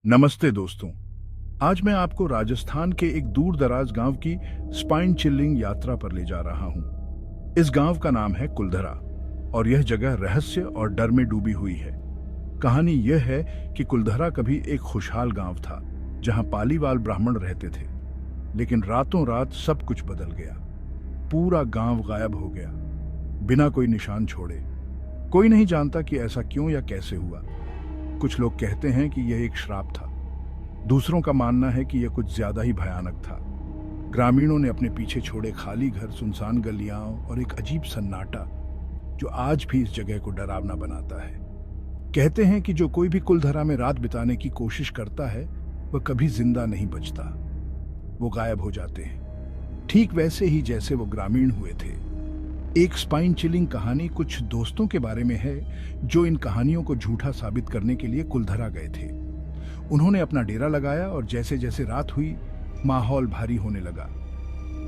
नमस्ते दोस्तों। आज मैं आपको राजस्थान के एक दूर दराज गांव की स्पाइन चिल्लिंग यात्रा पर ले जा रहा हूं। इस गांव का नाम है कुलधरा और यह जगह रहस्य और डर में डूबी हुई है। कहानी यह है कि कुलधरा कभी एक खुशहाल गांव था जहां पालीवाल ब्राह्मण रहते थे, लेकिन रातों रात सब कुछ बदल गया। पूरा गांव गायब हो गया, बिना कोई निशान छोड़े। कोई नहीं जानता कि ऐसा क्यों या कैसे हुआ। कुछ लोग कहते हैं कि यह एक श्राप था, दूसरों का मानना है कि यह कुछ ज्यादा ही भयानक था। ग्रामीणों ने अपने पीछे छोड़े खाली घर, सुनसान गलियां और एक अजीब सन्नाटा जो आज भी इस जगह को डरावना बनाता है। कहते हैं कि जो कोई भी कुलधरा में रात बिताने की कोशिश करता है वह कभी जिंदा नहीं बचता, वो गायब हो जाते हैं, ठीक वैसे ही जैसे वो ग्रामीण हुए थे। एक स्पाइन चिलिंग कहानी कुछ दोस्तों के बारे में है जो इन कहानियों को झूठा साबित करने के लिए कुलधरा गए थे। उन्होंने अपना डेरा लगाया और जैसे जैसे रात हुई माहौल भारी होने लगा।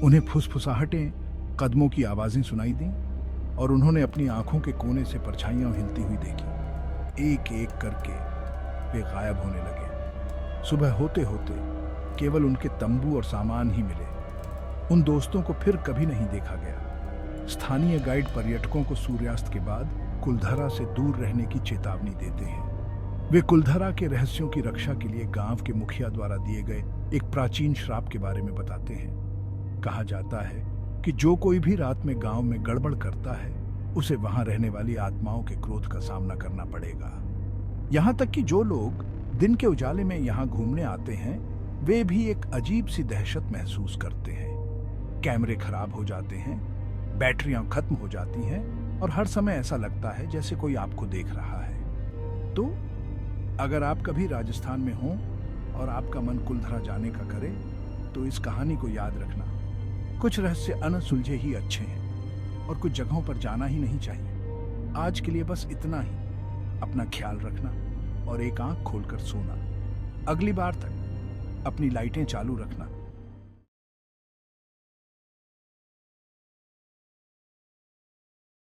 उन्हें फुसफुसाहटें, कदमों की आवाजें सुनाई दी और उन्होंने अपनी आंखों के कोने से परछाइयां हिलती हुई देखी। एक एक करके वे गायब होने लगे। सुबह होते होते केवल उनके तंबू और सामान ही मिले। उन दोस्तों को फिर कभी नहीं देखा गया। स्थानीय गाइड पर्यटकों को सूर्यास्त के बाद कुलधरा से दूर रहने की चेतावनी देते हैं। वे कुलधरा के रहस्यों की रक्षा के लिए गांव के मुखिया द्वारा दिए गए एक प्राचीन श्राप के बारे में बताते हैं। कहा जाता है कि जो कोई भी रात में गांव में गड़बड़ करता है उसे वहां रहने वाली आत्माओं के क्रोध का सामना करना पड़ेगा। यहां तक कि जो लोग दिन के उजाले में यहां घूमने आते हैं वे भी एक अजीब सी दहशत महसूस करते हैं। कैमरे खराब हो जाते हैं, बैटरियां खत्म हो जाती हैं और हर समय ऐसा लगता है जैसे कोई आपको देख रहा है। तो अगर आप कभी राजस्थान में हों और आपका मन कुलधरा जाने का करे तो इस कहानी को याद रखना। कुछ रहस्य अनसुलझे ही अच्छे हैं और कुछ जगहों पर जाना ही नहीं चाहिए। आज के लिए बस इतना ही। अपना ख्याल रखना और एक आंख खोलकर सोना। अगली बार तक अपनी लाइटें चालू रखना।